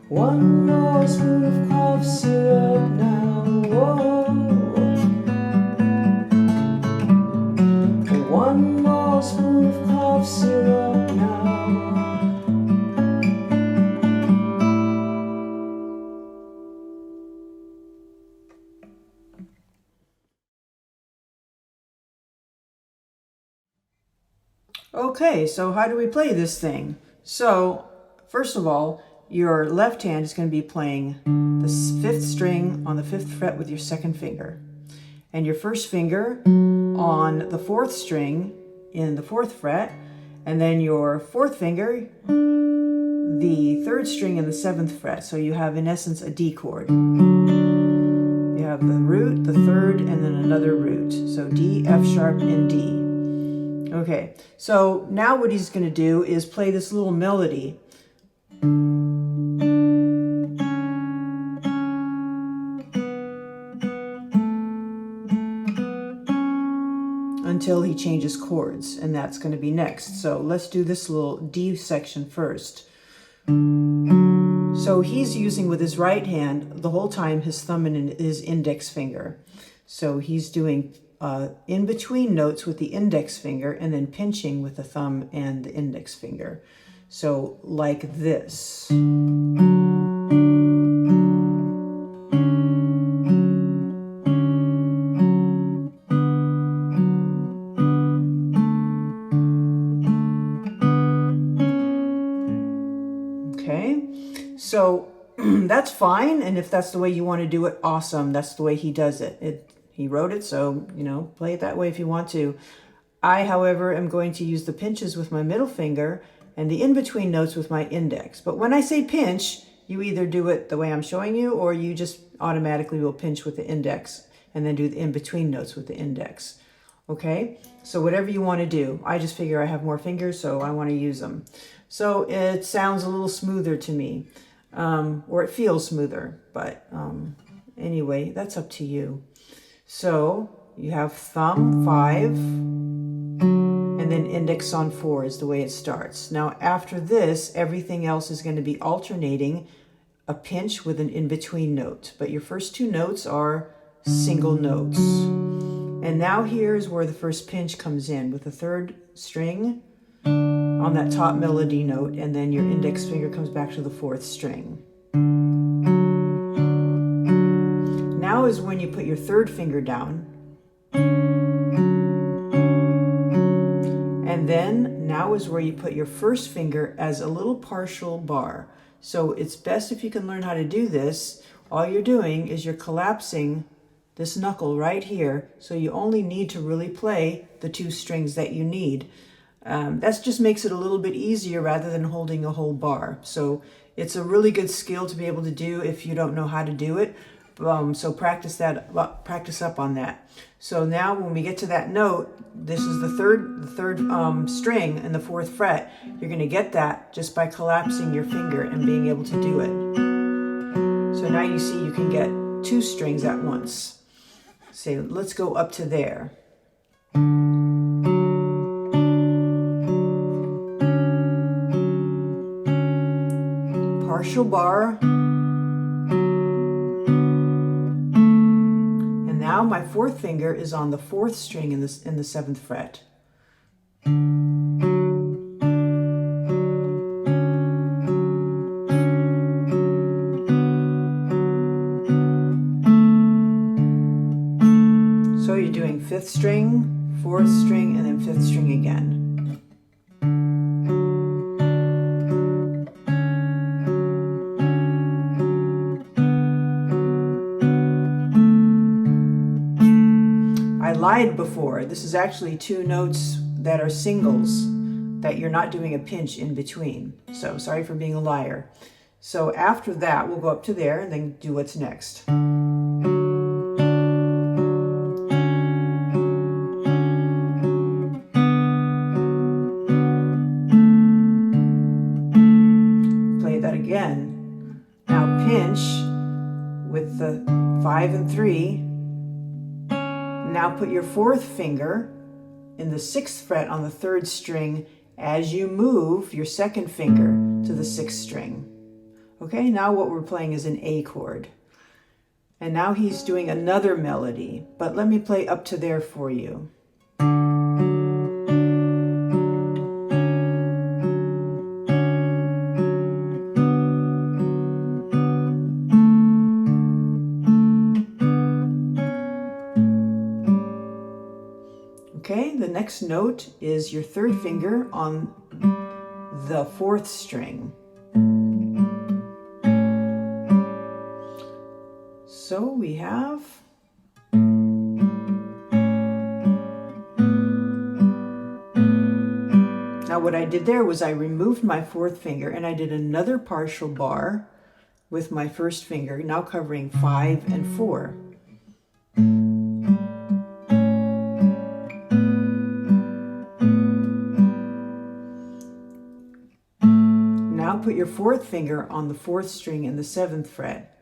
One more spoon of cough syrup now. Whoa. One more spoon of cough syrup now. Okay, so how do we play this thing? So, first of all, your left hand is going to be playing the 5th string on the 5th fret with your 2nd finger. And your 1st finger on the 4th string in the 4th fret. And then your 4th finger, the 3rd string in the 7th fret. So you have, in essence, a D chord. You have the root, the 3rd, and then another root. So D, F sharp, and D. Okay, so now what he's going to do is play this little melody. Until he changes chords, and that's going to be next. So let's do this little D section first. So he's using with his right hand the whole time his thumb and his index finger. So he's doing in between notes with the index finger and then pinching with the thumb and the index finger. So like this. Okay, so that's fine, and if that's the way you want to do it, awesome. That's the way he does it. He wrote it, so, you know, play it that way if you want to. I, however, am going to use the pinches with my middle finger and the in-between notes with my index. But when I say pinch, you either do it the way I'm showing you, or you just automatically will pinch with the index and then do the in-between notes with the index. Okay, so whatever you want to do. I just figure I have more fingers, so I want to use them. So it sounds a little smoother to me, or it feels smoother, but anyway, that's up to you. So you have thumb 5, and then index on 4 is the way it starts. Now after this, everything else is going to be alternating a pinch with an in-between note. But your first 2 notes are single notes. And now here's where the first pinch comes in with the 3rd string on that top melody note, and then your index finger comes back to the 4th string. Now is when you put your 3rd finger down. And then now is where you put your 1st finger as a little partial bar. So it's best if you can learn how to do this. All you're doing is you're collapsing this knuckle right here. So you only need to really play the 2 strings that you need. That just makes it a little bit easier rather than holding a whole bar. So it's a really good skill to be able to do if you don't know how to do it. So practice up on that. So now when we get to that note, this is the third string in the 4th fret. You're going to get that just by collapsing your finger and being able to do it. So now you see you can get 2 strings at once. Say, let's go up to there. Partial bar. And now my 4th finger is on the 4th string in the 7th fret. So you're doing 5th string, 4th string, and then 5th string again. I lied before. This is actually 2 notes that are singles that you're not doing a pinch in between. So sorry for being a liar. So after that, we'll go up to there and then do what's next. Play that again. Now pinch with the 5 and 3. Now put your 4th finger in the 6th fret on the 3rd string as you move your 2nd finger to the 6th string. Okay, now what we're playing is an A chord. And now he's doing another melody, but let me play up to there for you. Okay, the next note is your third finger on the fourth string. So we have now what I did there was I removed my fourth finger and I did another partial bar with my first finger, now covering 5 and 4. Now put your fourth finger on the fourth string in the 7th fret.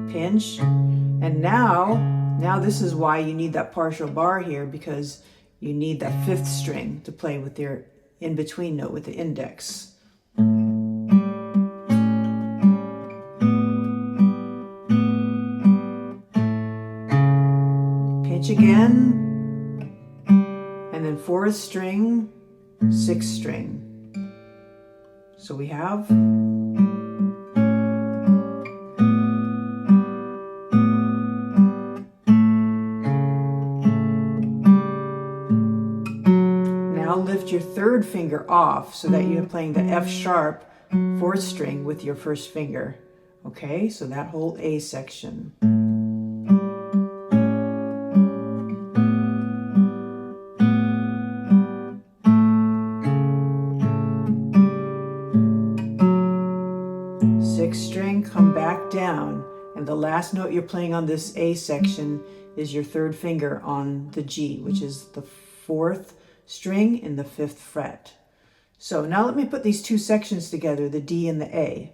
Pinch, and now this is why you need that partial bar here, because you need that 5th string to play with your in-between note with the index. Pinch again, and then 4th string, 6th string. So we have lift your third finger off so that you're playing the F sharp 4th string with your first finger. Okay, so that whole A section. Sixth string, come back down, and the last note you're playing on this A section is your third finger on the G, which is the 4th string in the 5th fret. So now let me put these two sections together, the D and the A.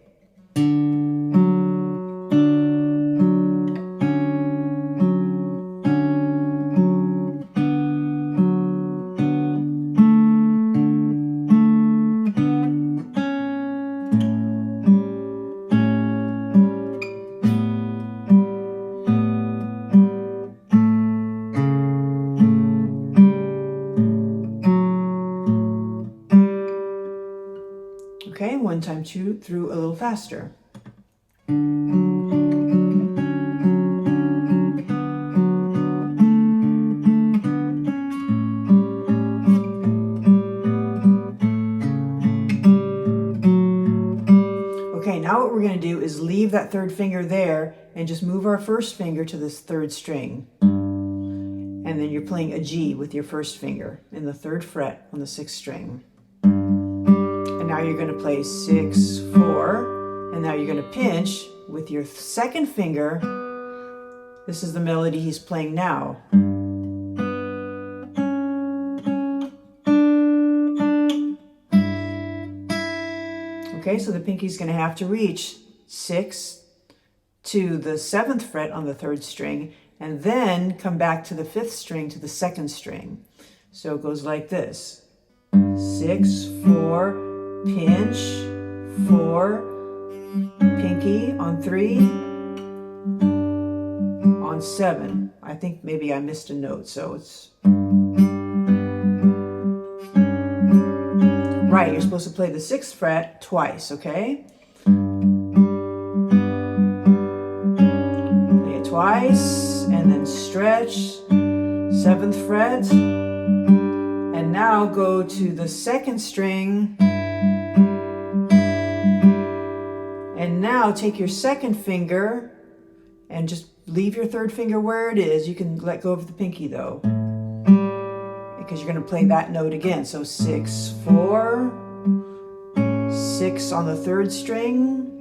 Okay, one time two through a little faster. Okay, now what we're going to do is leave that third finger there and just move our first finger to this 3rd string. And then you're playing a G with your first finger in the 3rd fret on the 6th string. And now you're going to play 6, 4, and now you're going to pinch with your second finger. This is the melody he's playing now. Okay, so the pinky's going to have to reach 6 to the 7th fret on the 3rd string, and then come back to the 5th string to the 2nd string. So it goes like this. 6, 4, pinch, 4, pinky on 3, on 7. I think maybe I missed a note, so it's... Right, you're supposed to play the 6th fret twice, okay? Play it twice, and then stretch, 7th fret, and now go to the 2nd string, and now take your second finger and just leave your third finger where it is. You can let go of the pinky though, because you're going to play that note again. So 6, 4, 6 on the 3rd string,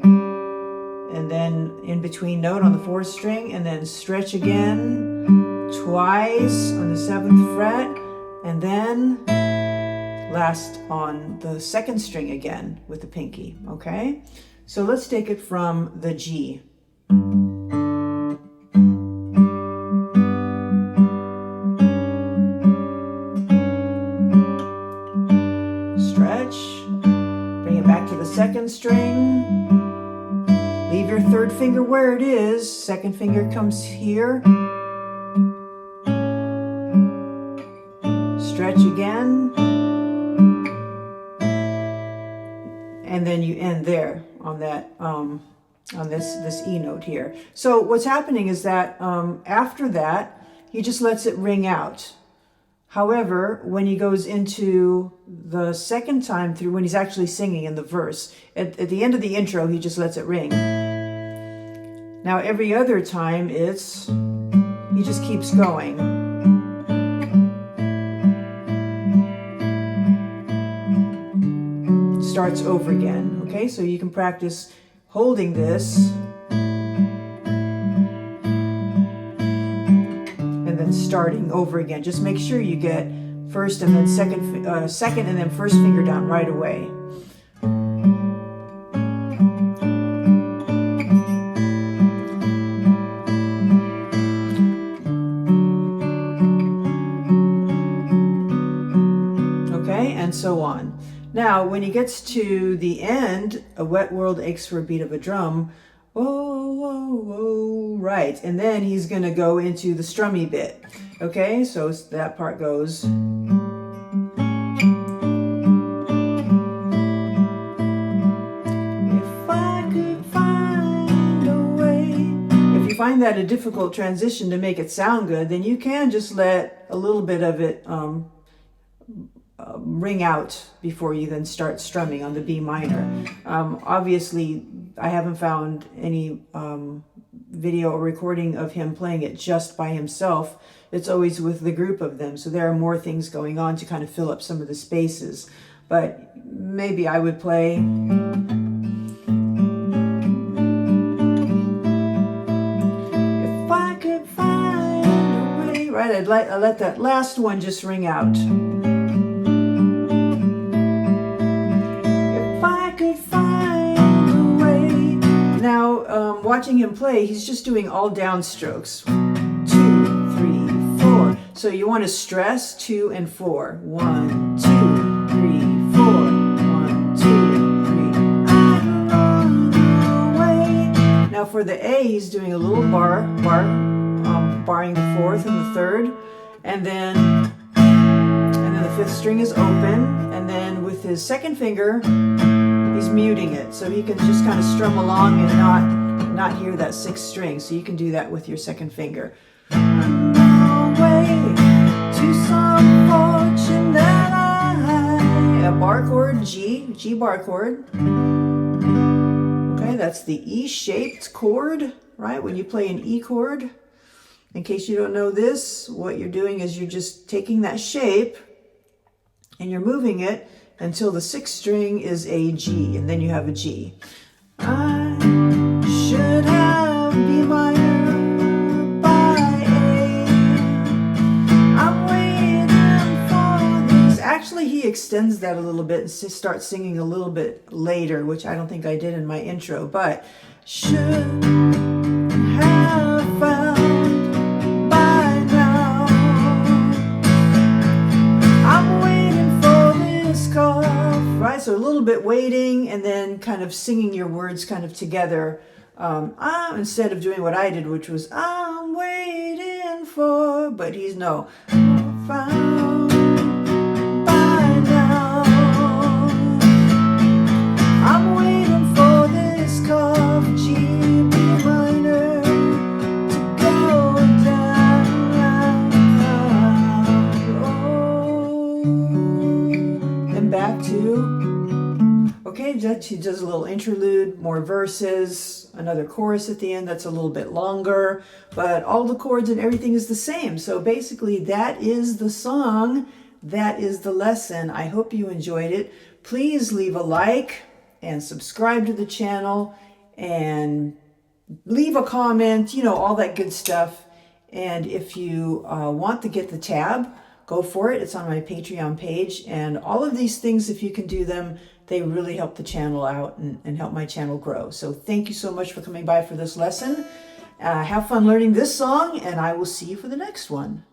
and then in between note on the 4th string, and then stretch again twice on the 7th fret, and then last on the 2nd string again with the pinky, okay? So let's take it from the G. Stretch, bring it back to the 2nd string, finger, third finger where it is, second finger comes here. Stretch again. And then you end there on that, on this E note here. So what's happening is that after that, he just lets it ring out. However, when he goes into the second time through, when he's actually singing in the verse, at the end of the intro, he just lets it ring. Now every other time he just keeps going. Starts over again, okay? So you can practice holding this and then starting over again. Just make sure you get first and then second and then first finger down right away. Okay, and so on. Now, when he gets to the end, a wet world aches for a beat of a drum. Oh, oh, oh, right. And then he's going to go into the strummy bit. Okay, so that part goes. If I could find a way. If you find that a difficult transition to make it sound good, then you can just let a little bit of it ring out before you then start strumming on the B minor. Obviously, I haven't found any video or recording of him playing it just by himself. It's always with the group of them, so there are more things going on to kind of fill up some of the spaces. But maybe I would play. If I could find a way, right? I'd let that last one just ring out. Watching him play, he's just doing all downstrokes. 2, 3, 4. So you want to stress 2 and 4. 1, 2, 3, 4. 1, 2, 3. I run away. Now for the A, he's doing a little barring the fourth and the third, and then the fifth string is open, and then with his second finger, he's muting it, so he can just kind of strum along and not hear that sixth string. So you can do that with your second finger. To some fortune that a bar chord, G bar chord. Okay, that's the E-shaped chord, right? When you play an E chord. In case you don't know this, what you're doing is you're just taking that shape and you're moving it until the sixth string is a G, and then you have a G. I should have B minor by A. I'm waiting for this. Actually, he extends that a little bit and starts singing a little bit later, which I don't think I did in my intro, but should have found by now. I'm waiting for this call. Right, so a little bit waiting and then kind of singing your words kind of together. Instead of doing what I did, which was I'm waiting for, but he's no. Found by now. I'm waiting for this call for G, B minor to go down. Oh. Then back to. Okay, she does a little interlude, more verses, another chorus at the end that's a little bit longer, but all the chords and everything is the same. So basically that is the song, that is the lesson. I hope you enjoyed it. Please leave a like and subscribe to the channel and leave a comment, you know, all that good stuff. And if you want to get the tab, go for it. It's on my Patreon page. And all of these things, if you can do them, they really help the channel out and help my channel grow. So thank you so much for coming by for this lesson. Have fun learning this song, and I will see you for the next one.